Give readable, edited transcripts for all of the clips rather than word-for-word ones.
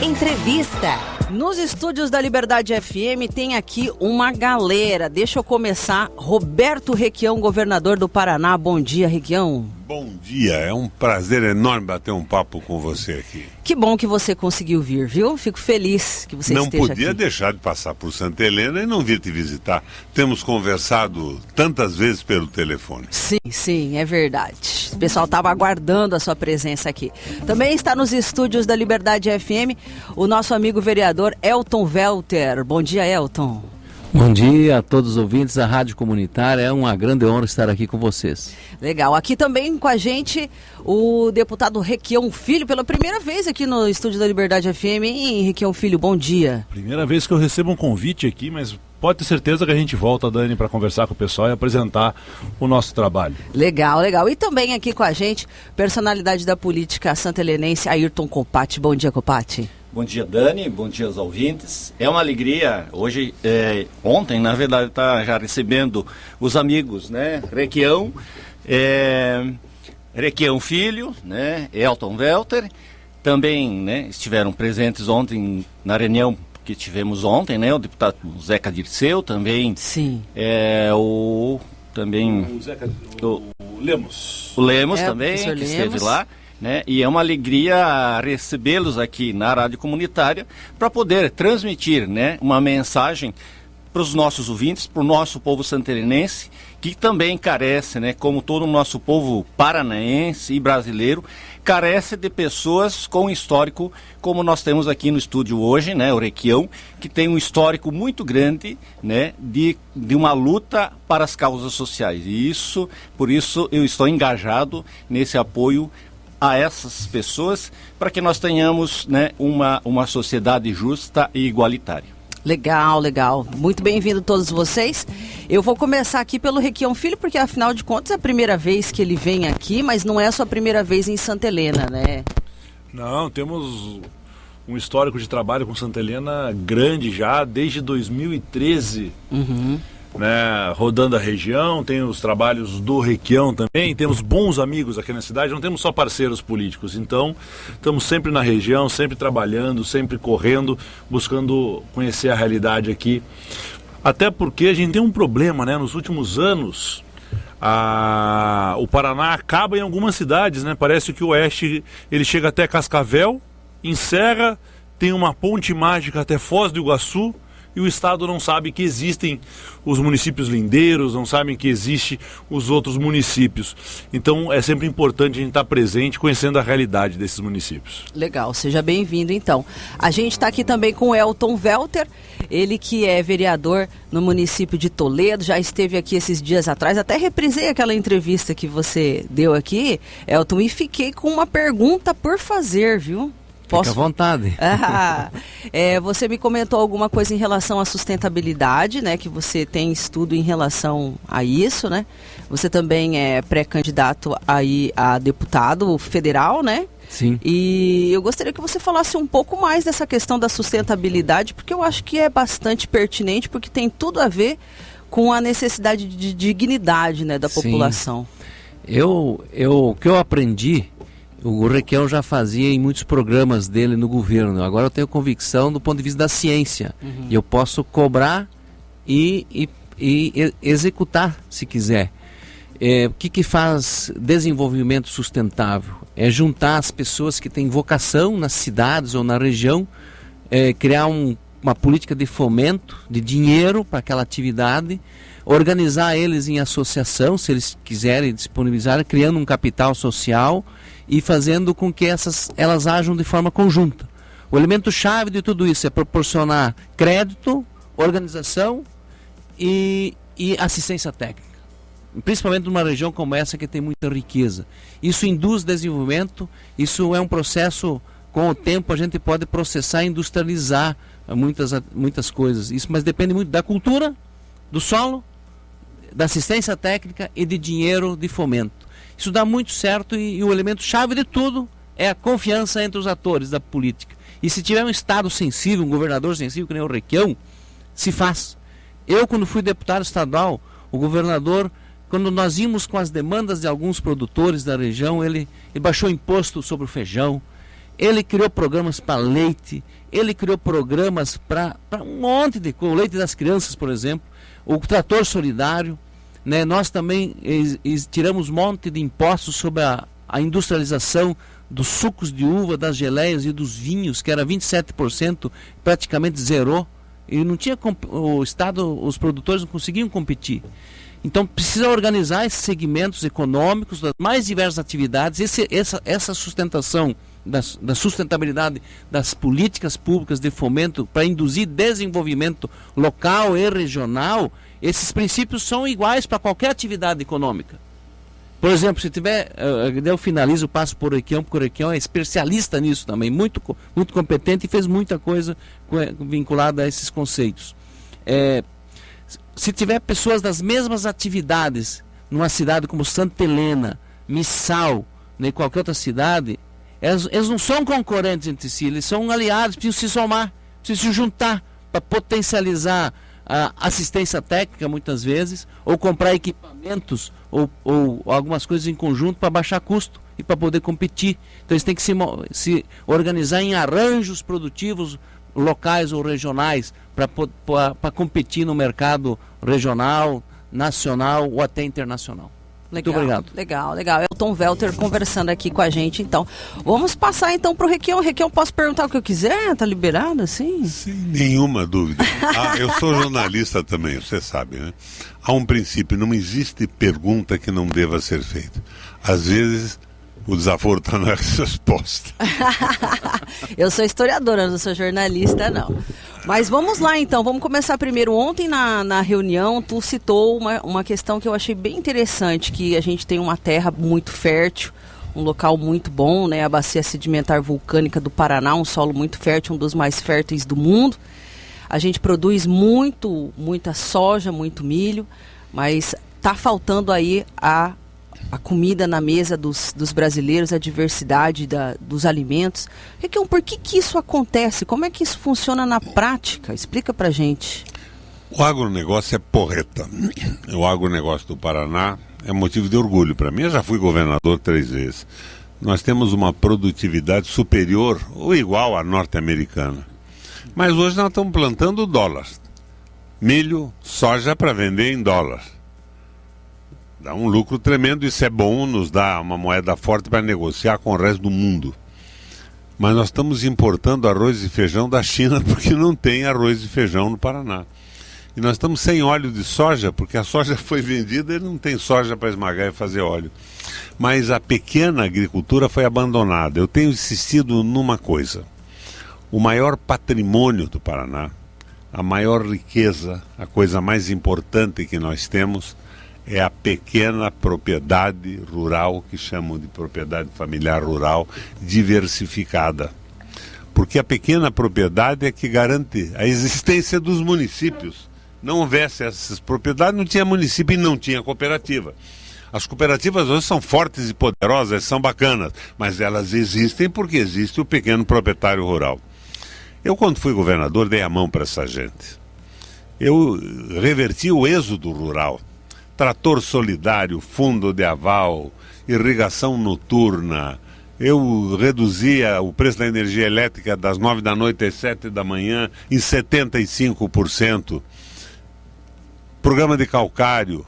Entrevista. Nos estúdios da Liberdade FM tem aqui uma galera. Deixa eu começar. Roberto Requião, governador do Paraná. Bom dia, Requião. Bom dia, é um prazer enorme bater um papo com você aqui. Que bom que você conseguiu vir, viu? Fico feliz que você esteja aqui. Não podia deixar de passar por Santa Helena e não vir te visitar. Temos conversado tantas vezes pelo telefone. Sim, é verdade. O pessoal estava aguardando a sua presença aqui. Também está nos estúdios da Liberdade FM o nosso amigo vereador Elton Welter. Bom dia, Elton. Bom dia a todos os ouvintes da Rádio Comunitária, é uma grande honra estar aqui com vocês. Legal, aqui também com a gente o deputado Requião Filho, pela primeira vez aqui no estúdio da Liberdade FM. Hein, Requião Filho, bom dia. Primeira vez que eu recebo um convite aqui, mas pode ter certeza que a gente volta, Dani, para conversar com o pessoal e apresentar o nosso trabalho. Legal. E também aqui com a gente, personalidade da política santelenense, Ayrton Copati. Bom dia, Copati. Bom dia, Dani, bom dia aos ouvintes. É uma alegria, hoje, ontem, na verdade, está já recebendo os amigos, né? Requião Filho, né? Elton Welter, também, né? Estiveram presentes ontem na reunião que tivemos ontem, né? O deputado Zeca Dirceu também. Sim. O Lemos. O Lemos também, que esteve lá. Né? E é uma alegria recebê-los aqui na Rádio Comunitária para poder transmitir, né, uma mensagem para os nossos ouvintes, para o nosso povo santelenense, que também carece, né, como todo o nosso povo paranaense e brasileiro, carece de pessoas com histórico, como nós temos aqui no estúdio hoje, né, o Requião, que tem um histórico muito grande, né, de uma luta para as causas sociais. E por isso eu estou engajado nesse apoio a essas pessoas, para que nós tenhamos, né, uma sociedade justa e igualitária. Legal. Muito bem-vindo todos vocês. Eu vou começar aqui pelo Requião Filho, porque afinal de contas é a primeira vez que ele vem aqui, mas não é a sua primeira vez em Santa Helena, né? Não, temos um histórico de trabalho com Santa Helena grande já, desde 2013. Né, rodando a região, tem os trabalhos do Requião também, temos bons amigos aqui na cidade, não temos só parceiros políticos, então estamos sempre na região, sempre trabalhando, sempre correndo, buscando conhecer a realidade aqui, até porque a gente tem um problema, né, nos últimos anos o Paraná acaba em algumas cidades, né, parece que o oeste ele chega até Cascavel, encerra, tem uma ponte mágica até Foz do Iguaçu, e o Estado não sabe que existem os municípios lindeiros, não sabem que existem os outros municípios. Então é sempre importante a gente estar presente, conhecendo a realidade desses municípios. Legal, seja bem-vindo então. A gente está aqui também com o Elton Welter, ele que é vereador no município de Toledo, já esteve aqui esses dias atrás, até reprisei aquela entrevista que você deu aqui, Elton, e fiquei com uma pergunta por fazer, viu? Fica à vontade. Você me comentou alguma coisa em relação à sustentabilidade, né? Que você tem estudo em relação a isso, né? Você também é pré-candidato aí a deputado federal, né? Sim. E eu gostaria que você falasse um pouco mais dessa questão da sustentabilidade, porque eu acho que é bastante pertinente, porque tem tudo a ver com a necessidade de dignidade, né, da população. O que eu aprendi, o Requião já fazia em muitos programas dele no governo. Agora eu tenho convicção do ponto de vista da ciência. E eu posso cobrar e executar, se quiser. O que faz desenvolvimento sustentável? É juntar as pessoas que têm vocação nas cidades ou na região, criar uma política de fomento, de dinheiro para aquela atividade, organizar eles em associação, se eles quiserem disponibilizar, criando um capital social e fazendo com que elas ajam de forma conjunta. O elemento chave de tudo isso é proporcionar crédito, organização e assistência técnica, principalmente numa região como essa que tem muita riqueza. Isso induz desenvolvimento, isso é um processo, com o tempo a gente pode processar e industrializar muitas coisas, mas depende muito da cultura, do solo, da assistência técnica e de dinheiro de fomento. Isso dá muito certo e o elemento chave de tudo é a confiança entre os atores da política. E se tiver um Estado sensível, um governador sensível, que nem o Requião, se faz. Eu, quando fui deputado estadual, o governador, quando nós íamos com as demandas de alguns produtores da região, ele baixou imposto sobre o feijão, ele criou programas para leite, ele criou programas para um monte de coisa, o leite das crianças, por exemplo, o trator solidário, né? Nós também tiramos um monte de impostos sobre a industrialização dos sucos de uva, das geleias e dos vinhos, que era 27%, praticamente zerou, e não tinha o Estado, os produtores não conseguiam competir. Então precisa organizar esses segmentos econômicos, das mais diversas atividades, essa sustentação da sustentabilidade das políticas públicas de fomento para induzir desenvolvimento local e regional. Esses princípios são iguais para qualquer atividade econômica. Por exemplo, se tiver, eu finalizo, passo por Orequião, porque o Orequião é especialista nisso também, muito competente e fez muita coisa vinculada a esses conceitos. Se tiver pessoas das mesmas atividades numa cidade como Santa Helena, Missal, nem qualquer outra cidade, eles não são concorrentes entre si, eles são aliados, precisam se somar, precisam se juntar para potencializar a assistência técnica muitas vezes, ou comprar equipamentos ou algumas coisas em conjunto para baixar custo e para poder competir. Então eles têm que se organizar em arranjos produtivos locais ou regionais para competir no mercado regional, nacional ou até internacional. Legal, muito obrigado. Legal. Elton Velter conversando aqui com a gente, então. Vamos passar então para o Requião. Requião, posso perguntar o que eu quiser? Tá liberado assim? Sem nenhuma dúvida. Eu sou jornalista também, você sabe, né? Há um princípio, não existe pergunta que não deva ser feita. Às vezes, o desaforo está na resposta. Eu sou historiadora, não sou jornalista, não. Mas vamos lá então, vamos começar primeiro. Ontem na reunião, tu citou uma questão que eu achei bem interessante, que a gente tem uma terra muito fértil, um local muito bom, né? A bacia sedimentar vulcânica do Paraná, um solo muito fértil, um dos mais férteis do mundo. A gente produz muita soja, muito milho, mas está faltando aí a comida na mesa dos brasileiros, a diversidade dos alimentos. Requião, por que isso acontece? Como é que isso funciona na prática? Explica pra gente. O agronegócio é porreta. O agronegócio do Paraná é motivo de orgulho para mim. Eu já fui governador 3 vezes. Nós temos uma produtividade superior ou igual à norte-americana. Mas hoje nós estamos plantando dólar. Milho, soja para vender em dólar. Dá um lucro tremendo, isso é bom, nos dá uma moeda forte para negociar com o resto do mundo. Mas nós estamos importando arroz e feijão da China porque não tem arroz e feijão no Paraná. E nós estamos sem óleo de soja porque a soja foi vendida e não tem soja para esmagar e fazer óleo. Mas a pequena agricultura foi abandonada. Eu tenho insistido numa coisa. O maior patrimônio do Paraná, a maior riqueza, a coisa mais importante que nós temos é a pequena propriedade rural, que chamam de propriedade familiar rural, diversificada. Porque a pequena propriedade é que garante a existência dos municípios. Não houvesse essas propriedades, não tinha município e não tinha cooperativa. As cooperativas hoje são fortes e poderosas, são bacanas, mas elas existem porque existe o pequeno proprietário rural. Eu, quando fui governador, dei a mão para essa gente. Eu reverti o êxodo rural. Trator solidário, fundo de aval, irrigação noturna. Eu reduzia o preço da energia elétrica das 9 da noite às 7 da manhã em 75%. Programa de calcário.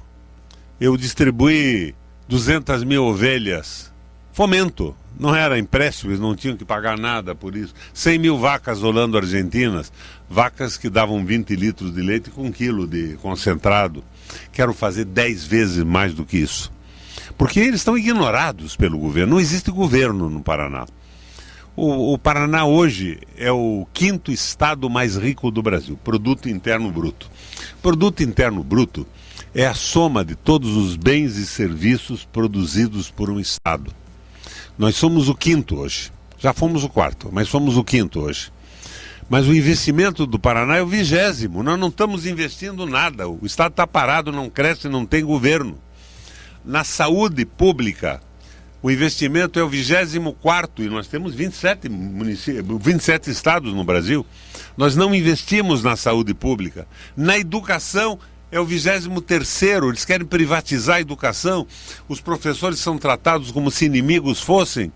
Eu distribuí 200 mil ovelhas. Fomento. Não era empréstimo, eles não tinham que pagar nada por isso. 100 mil vacas holando-argentinas. Vacas que davam 20 litros de leite com 1 quilo de concentrado. Quero fazer 10 vezes mais do que isso. Porque eles estão ignorados pelo governo. Não existe governo no Paraná. O Paraná hoje é o 5º estado mais rico do Brasil. Produto Interno Bruto. Produto Interno Bruto é a soma de todos os bens e serviços produzidos por um estado. Nós somos o 5º hoje. Já fomos o 4º, mas somos o 5º hoje. Mas o investimento do Paraná é o 20º. Nós não estamos investindo nada. O estado está parado, não cresce, não tem governo. Na saúde pública, o investimento é o 24º e nós temos 27 estados no Brasil. Nós não investimos na saúde pública. Na educação é o 23º. Eles querem privatizar a educação. Os professores são tratados como se inimigos fossem.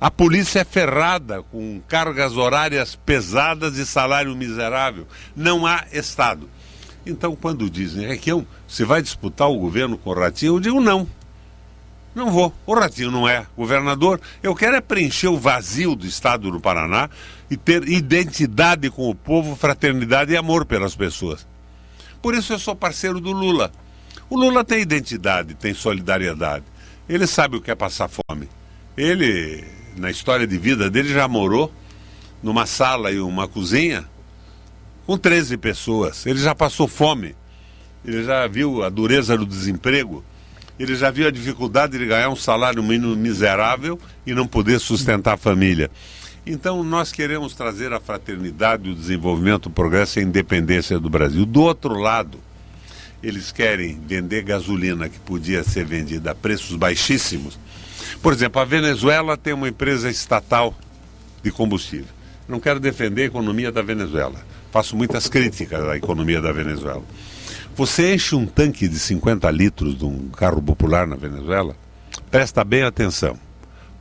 A polícia é ferrada, com cargas horárias pesadas e salário miserável. Não há Estado. Então, quando dizem, Requião, você vai disputar o governo com o Ratinho? Eu digo não. Não vou. O Ratinho não é governador. Eu quero é preencher o vazio do Estado do Paraná e ter identidade com o povo, fraternidade e amor pelas pessoas. Por isso eu sou parceiro do Lula. O Lula tem identidade, tem solidariedade. Ele sabe o que é passar fome. Ele, na história de vida dele, já morou numa sala e uma cozinha com 13 pessoas. Ele já passou fome. Ele já viu a dureza do desemprego. Ele já viu a dificuldade de ganhar um salário mínimo miserável e não poder sustentar a família. Então, nós queremos trazer a fraternidade, o desenvolvimento, o progresso e a independência do Brasil. Do outro lado, eles querem vender gasolina que podia ser vendida a preços baixíssimos. Por exemplo, a Venezuela tem uma empresa estatal de combustível. Não quero defender a economia da Venezuela. Faço muitas críticas à economia da Venezuela. Você enche um tanque de 50 litros de um carro popular na Venezuela, presta bem atenção,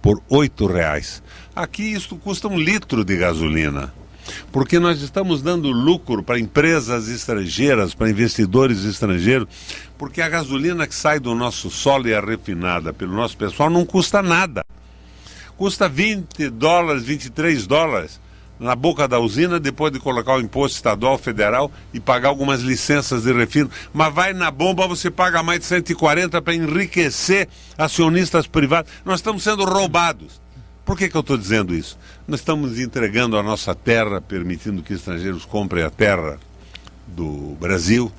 por R$8. Aqui isso custa 1 litro de gasolina, porque nós estamos dando lucro para empresas estrangeiras, para investidores estrangeiros, porque a gasolina que sai do nosso solo e é refinada pelo nosso pessoal não custa nada. Custa $20, $23 na boca da usina, depois de colocar o imposto estadual, federal e pagar algumas licenças de refino. Mas vai na bomba, você paga mais de 140 para enriquecer acionistas privados. Nós estamos sendo roubados. Por que eu estou dizendo isso? Nós estamos entregando a nossa terra, permitindo que estrangeiros comprem a terra do Brasil,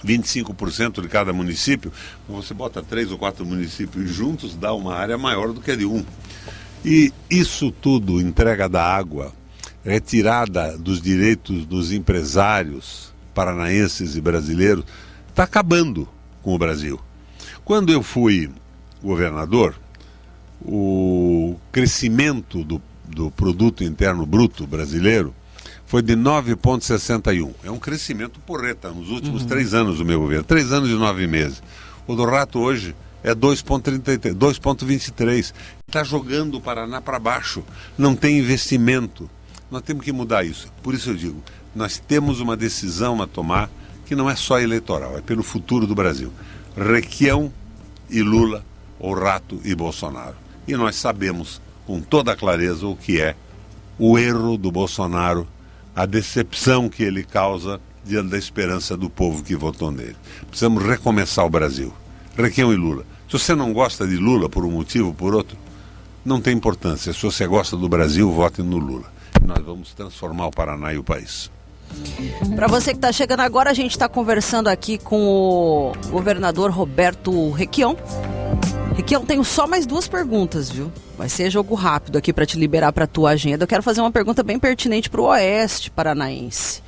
25% de cada município. Você bota 3 ou 4 municípios juntos, dá uma área maior do que a de um. E isso tudo, entrega da água, retirada dos direitos dos empresários paranaenses e brasileiros, está acabando com o Brasil. Quando eu fui governador, o crescimento do produto interno bruto brasileiro foi de 9,61. É um crescimento porreta nos últimos 3 anos do meu governo, 3 anos e 9 meses. O do Rato hoje é 2,33, 2,23. Está jogando o Paraná para baixo, não tem investimento. Nós temos que mudar isso. Por isso eu digo, nós temos uma decisão a tomar que não é só eleitoral, é pelo futuro do Brasil. Requião e Lula, ou Rato e Bolsonaro. E nós sabemos com toda clareza o que é o erro do Bolsonaro, a decepção que ele causa diante da esperança do povo que votou nele. Precisamos recomeçar o Brasil. Requião e Lula. Se você não gosta de Lula por um motivo ou por outro, não tem importância. Se você gosta do Brasil, vote no Lula. Nós vamos transformar o Paraná e o país. Para você que está chegando agora, a gente está conversando aqui com o governador Roberto Requião. Requião, tenho só mais 2 perguntas, viu? Vai ser jogo rápido aqui para te liberar para a tua agenda. Eu quero fazer uma pergunta bem pertinente para o oeste paranaense.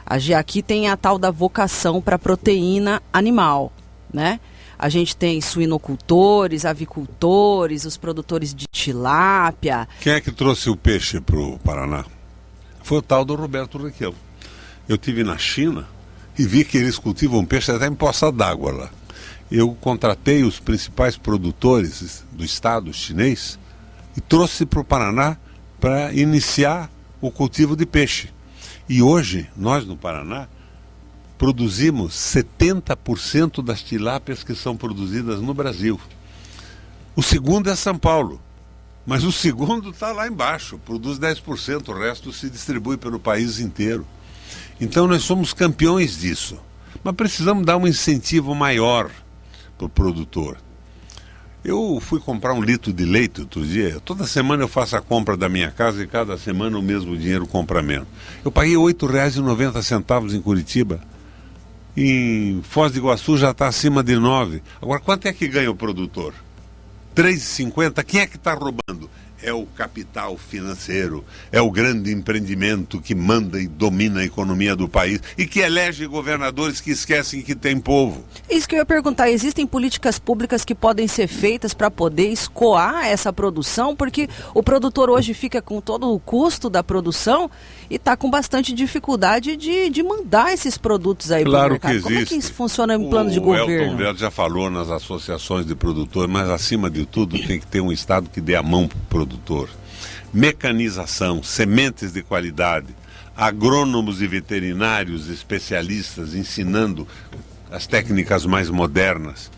A Jeaqui tem a tal da vocação para proteína animal, né? A gente tem suinocultores, avicultores, os produtores de tilápia. Quem é que trouxe o peixe para o Paraná? Foi o tal do Roberto Requião. Eu estive na China e vi que eles cultivam peixe até em poça d'água lá. Eu contratei os principais produtores do estado chinês e trouxe para o Paraná para iniciar o cultivo de peixe. E hoje, nós no Paraná, produzimos 70% das tilápias que são produzidas no Brasil. O segundo é São Paulo, mas o segundo está lá embaixo, produz 10%, o resto se distribui pelo país inteiro. Então nós somos campeões disso, mas precisamos dar um incentivo maior para o produtor. Eu fui comprar 1 litro de leite outro dia, toda semana eu faço a compra da minha casa e cada semana o mesmo dinheiro compra menos. Eu paguei R$ 8,90 em Curitiba. Em Foz do Iguaçu já está acima de 9. Agora, quanto é que ganha o produtor? R$ 3,50? Quem é que está roubando? É o capital financeiro, é o grande empreendimento que manda e domina a economia do país e que elege governadores que esquecem que tem povo. Isso que eu ia perguntar, existem políticas públicas que podem ser feitas para poder escoar essa produção? Porque o produtor hoje fica com todo o custo da produção e está com bastante dificuldade de mandar esses produtos aí para o mercado. Que existe. Como é que isso funciona em plano de governo? O Elton Velho já falou nas associações de produtores, mas acima de tudo tem que ter um Estado que dê a mão para o produtor. produtor, mecanização, sementes de qualidade, agrônomos e veterinários especialistas ensinando as técnicas mais modernas.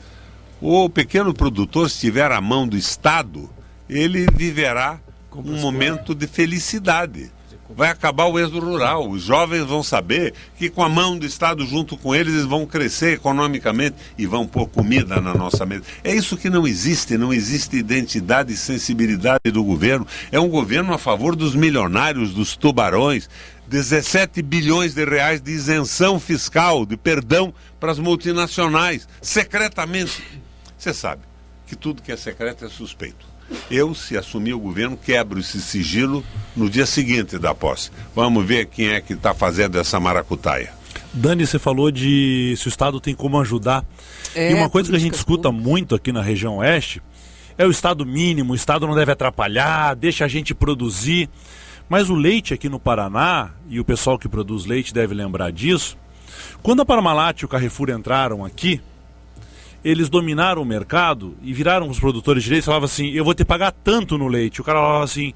O pequeno produtor, se tiver a mão do Estado, ele viverá um momento de felicidade. Vai acabar o êxodo rural. Os jovens vão saber que com a mão do Estado junto com eles, eles vão crescer economicamente e vão pôr comida na nossa mesa. É isso que não existe identidade e sensibilidade do governo. É um governo a favor dos milionários, dos tubarões, 17 bilhões de reais de isenção fiscal, de perdão para as multinacionais, secretamente. Você sabe que tudo que é secreto é suspeito. Eu, se assumir o governo, quebro esse sigilo no dia seguinte da posse. Vamos ver quem é que está fazendo essa maracutaia. Dani, você falou de se o Estado tem como ajudar. E uma coisa que a gente escuta muito aqui na região oeste é o Estado mínimo, o Estado não deve atrapalhar, deixa a gente produzir. Mas o leite aqui no Paraná, e o pessoal que produz leite deve lembrar disso, quando a Parmalat e o Carrefour entraram aqui, eles dominaram o mercado e viraram os produtores de leite e falavam assim, eu vou ter que pagar tanto no leite. O cara falava assim,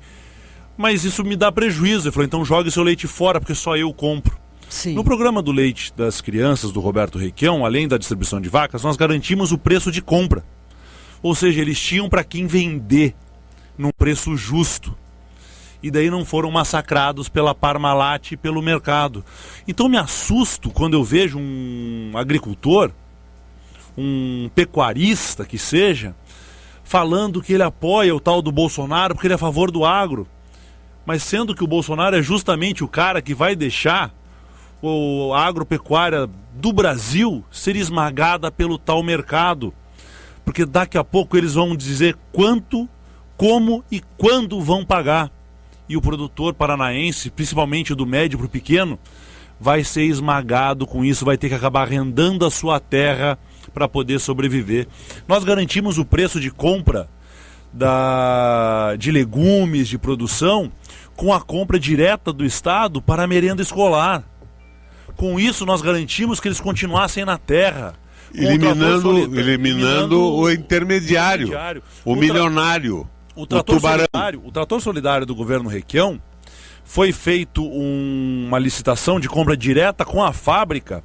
mas isso me dá prejuízo. Ele falou, então jogue seu leite fora, porque só eu compro. Sim. No programa do leite das crianças, do Roberto Requião, além da distribuição de vacas, nós garantimos o preço de compra. Ou seja, eles tinham para quem vender num preço justo. E daí não foram massacrados pela Parmalat e pelo mercado. Então me assusto quando eu vejo um agricultor, um pecuarista que seja, falando que ele apoia o tal do Bolsonaro porque ele é a favor do agro. Mas sendo que o Bolsonaro é justamente o cara que vai deixar a agropecuária do Brasil ser esmagada pelo tal mercado. Porque daqui a pouco eles vão dizer quanto, como e quando vão pagar. E o produtor paranaense, principalmente do médio para o pequeno, vai ser esmagado com isso, vai ter que acabar arrendando a sua terra para poder sobreviver. Nós garantimos o preço de compra de legumes, de produção, com a compra direta do Estado para a merenda escolar. Com isso, nós garantimos que eles continuassem na terra. Eliminando o intermediário, o milionário, o tubarão. O trator solidário do governo Requião foi feito uma licitação de compra direta com a fábrica.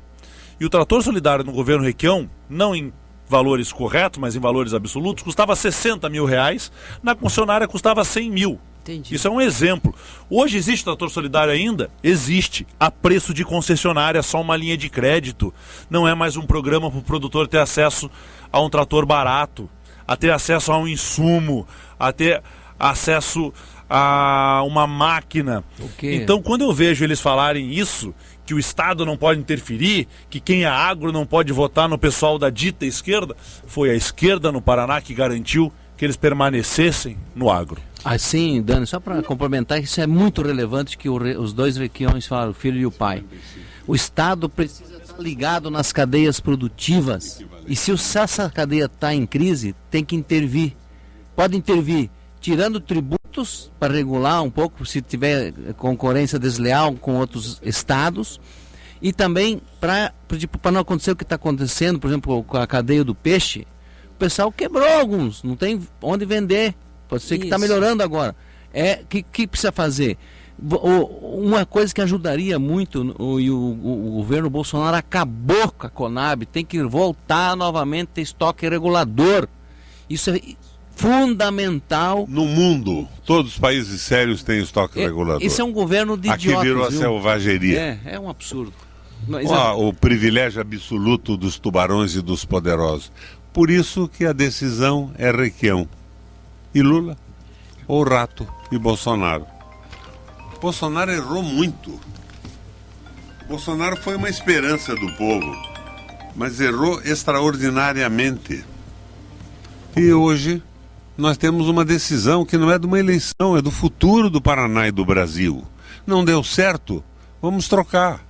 E o trator solidário no governo Requião, não em valores corretos, mas em valores absolutos, custava 60 mil reais, na concessionária custava 100 mil. Entendi. Isso é um exemplo. Hoje existe trator solidário ainda? Existe. A preço de concessionária, só uma linha de crédito. Não é mais um programa para o produtor ter acesso a um trator barato, a ter acesso a um insumo, a ter acesso a uma máquina. Então, quando eu vejo eles falarem isso, que o Estado não pode interferir, que quem é agro não pode votar no pessoal da dita esquerda, foi a esquerda no Paraná que garantiu que eles permanecessem no agro. Assim, Dani, só para complementar, isso é muito relevante que os dois Requiões falaram, o filho e o pai. O Estado precisa estar ligado nas cadeias produtivas e se essa cadeia está em crise, tem que intervir. Pode intervir tirando tributos para regular um pouco se tiver concorrência desleal com outros estados e também para não acontecer o que está acontecendo, por exemplo, com a cadeia do peixe, o pessoal quebrou alguns, não tem onde vender, pode ser que está melhorando agora. Que precisa fazer? Uma coisa que ajudaria muito, e o governo Bolsonaro acabou com a Conab, tem que voltar novamente a ter estoque regulador. Isso é fundamental. No mundo, todos os países sérios têm estoque regulador. Isso é um governo de idiotas. Aqui virou a selvageria. É um absurdo. O privilégio absoluto dos tubarões e dos poderosos. Por isso que a decisão é Requião. E Lula, ou Rato e Bolsonaro. Bolsonaro errou muito. Bolsonaro foi uma esperança do povo, mas errou extraordinariamente. E hoje nós temos uma decisão que não é de uma eleição, é do futuro do Paraná e do Brasil. Não deu certo, vamos trocar.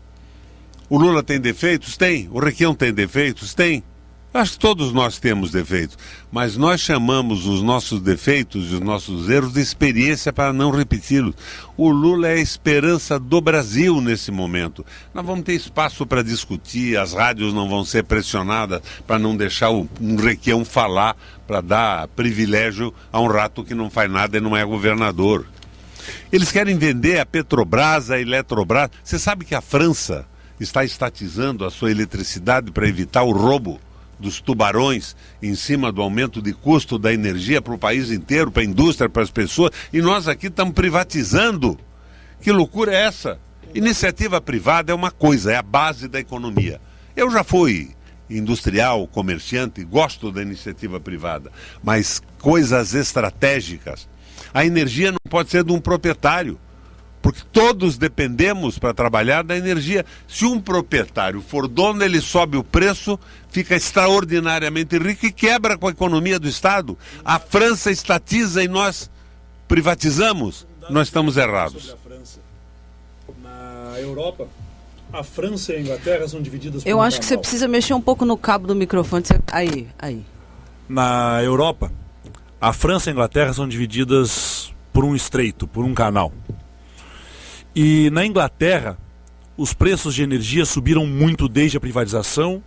O Lula tem defeitos? Tem. O Requião tem defeitos? Tem. Acho que todos nós temos defeitos, mas nós chamamos os nossos defeitos e os nossos erros de experiência para não repeti-los. O Lula é a esperança do Brasil nesse momento. Nós vamos ter espaço para discutir, as rádios não vão ser pressionadas para não deixar um Requião falar, para dar privilégio a um rato que não faz nada e não é governador. Eles querem vender a Petrobras, a Eletrobras. Você sabe que a França está estatizando a sua eletricidade para evitar o roubo dos tubarões em cima do aumento de custo da energia para o país inteiro, para a indústria, para as pessoas, e nós aqui estamos privatizando. Que loucura é essa? Iniciativa privada é uma coisa, é a base da economia. Eu já fui industrial, comerciante, gosto da iniciativa privada, mas coisas estratégicas. A energia não pode ser de um proprietário, porque todos dependemos para trabalhar da energia. Se um proprietário for dono, ele sobe o preço, fica extraordinariamente rico e quebra com a economia do Estado. A França estatiza e nós privatizamos. Nós estamos errados. Na Europa, a França e a Inglaterra são divididas por Eu um acho que você canal. precisa mexer um pouco no cabo do microfone. Aí. Na Europa, a França e a Inglaterra são divididas por um estreito, por um canal. E na Inglaterra, os preços de energia subiram muito desde a privatização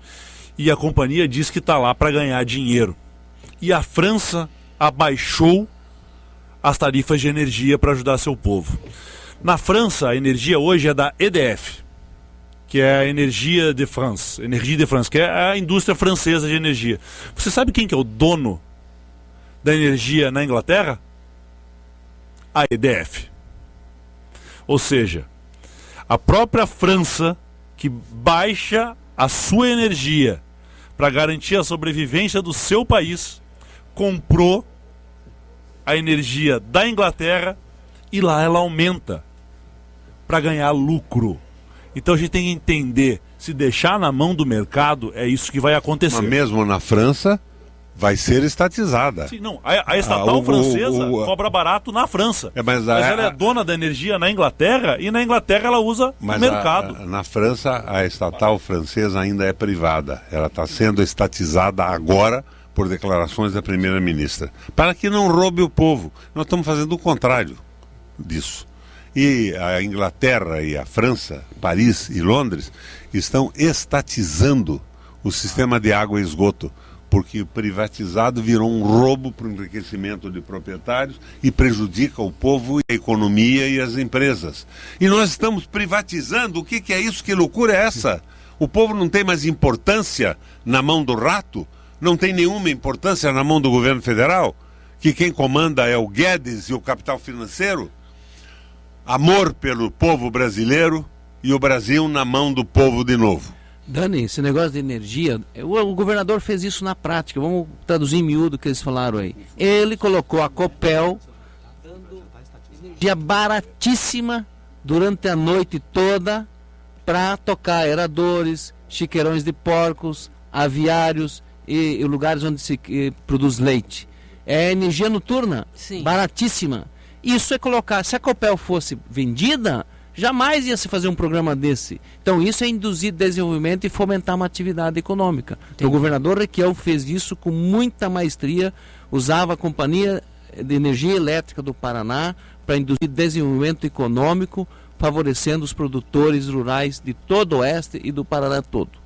e a companhia diz que está lá para ganhar dinheiro. E a França abaixou as tarifas de energia para ajudar seu povo. Na França, a energia hoje é da EDF, que é a Energia de France, que é a indústria francesa de energia. Você sabe quem que é o dono da energia na Inglaterra? A EDF. Ou seja, a própria França, que baixa a sua energia para garantir a sobrevivência do seu país, comprou a energia da Inglaterra e lá ela aumenta para ganhar lucro. Então a gente tem que entender, se deixar na mão do mercado, é isso que vai acontecer. Mas mesmo na França, vai ser estatizada. Sim, não, a estatal francesa cobra barato na França. Mas ela é dona da energia na Inglaterra e na Inglaterra ela usa o mercado. Na França, a estatal francesa ainda é privada. Ela está sendo estatizada agora por declarações da primeira-ministra. Para que não roube o povo. Nós estamos fazendo o contrário disso. E a Inglaterra e a França, Paris e Londres, estão estatizando o sistema de água e esgoto, porque o privatizado virou um roubo para o enriquecimento de proprietários e prejudica o povo, a economia e as empresas. E nós estamos privatizando. O que é isso? Que loucura é essa? O povo não tem mais importância na mão do rato? Não tem nenhuma importância na mão do governo federal? Que quem comanda é o Guedes e o capital financeiro? Amor pelo povo brasileiro e o Brasil na mão do povo de novo. Dani, esse negócio de energia, o governador fez isso na prática, vamos traduzir em miúdo o que eles falaram aí. Ele colocou a Copel, energia baratíssima, durante a noite toda, para tocar aeradores, chiqueirões de porcos, aviários e lugares onde se produz leite. É energia noturna, Sim. Baratíssima. Isso é colocar, se a Copel fosse vendida, jamais ia se fazer um programa desse. Então isso é induzir desenvolvimento e fomentar uma atividade econômica. Entendi. O governador Requião fez isso com muita maestria, usava a Companhia de Energia Elétrica do Paraná para induzir desenvolvimento econômico, favorecendo os produtores rurais de todo o oeste e do Paraná todo.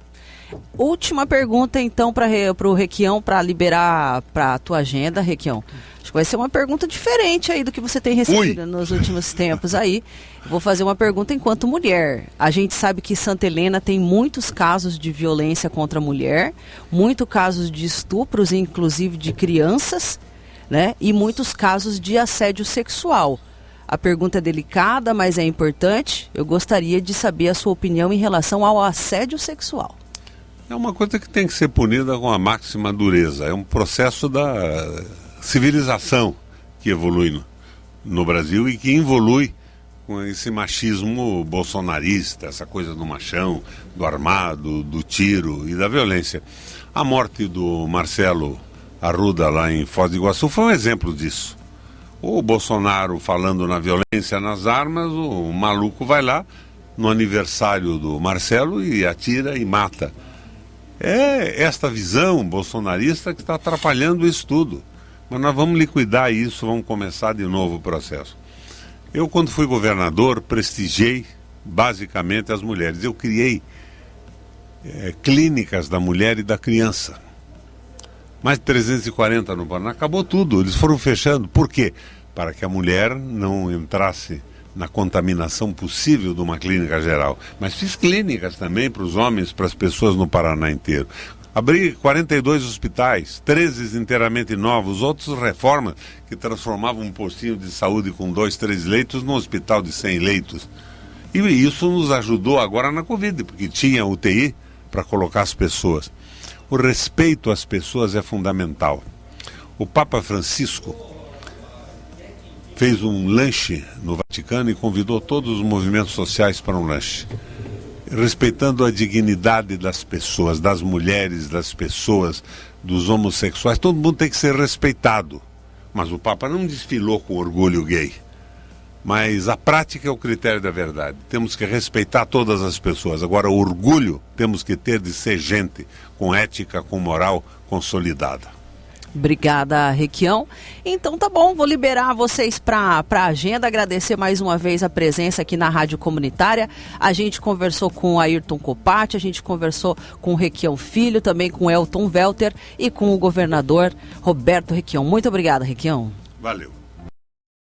Última pergunta então para o Requião, para liberar para a tua agenda, Requião. Acho que vai ser uma pergunta diferente aí do que você tem recebido nos últimos tempos aí. Vou fazer uma pergunta enquanto mulher. A gente sabe que Santa Helena tem muitos casos de violência contra a mulher, muitos casos de estupros, inclusive de crianças, né? E muitos casos de assédio sexual. A pergunta é delicada, mas é importante. Eu gostaria de saber a sua opinião em relação ao assédio sexual. É uma coisa que tem que ser punida com a máxima dureza. É um processo da civilização que evolui no Brasil e que evolui com esse machismo bolsonarista, essa coisa do machão, do armado, do tiro e da violência. A morte do Marcelo Arruda lá em Foz do Iguaçu foi um exemplo disso. O Bolsonaro falando na violência, nas armas, o maluco vai lá no aniversário do Marcelo e atira e mata. É esta visão bolsonarista que está atrapalhando isso tudo. Mas nós vamos liquidar isso, vamos começar de novo o processo. Eu, quando fui governador, prestigiei basicamente as mulheres. Eu criei clínicas da mulher e da criança. Mais de 340 no Paraná. Acabou tudo, eles foram fechando. Por quê? Para que a mulher não entrasse na contaminação possível de uma clínica geral. Mas fiz clínicas também para os homens, para as pessoas no Paraná inteiro. Abri 42 hospitais, 13 inteiramente novos, outros reformas que transformavam um postinho de saúde com 2, 3 leitos num hospital de 100 leitos. E isso nos ajudou agora na Covid, porque tinha UTI para colocar as pessoas. O respeito às pessoas é fundamental. O Papa Francisco fez um lanche no Vaticano e convidou todos os movimentos sociais para um lanche, respeitando a dignidade das pessoas, das mulheres, das pessoas, dos homossexuais. Todo mundo tem que ser respeitado. Mas o Papa não desfilou com orgulho gay. Mas a prática é o critério da verdade. Temos que respeitar todas as pessoas. Agora, o orgulho temos que ter de ser gente com ética, com moral consolidada. Obrigada, Requião. Então tá bom, vou liberar vocês para a agenda, agradecer mais uma vez a presença aqui na Rádio Comunitária. A gente conversou com o Ayrton Copati, a gente conversou com o Requião Filho, também com o Elton Welter e com o governador Roberto Requião. Muito obrigada, Requião. Valeu.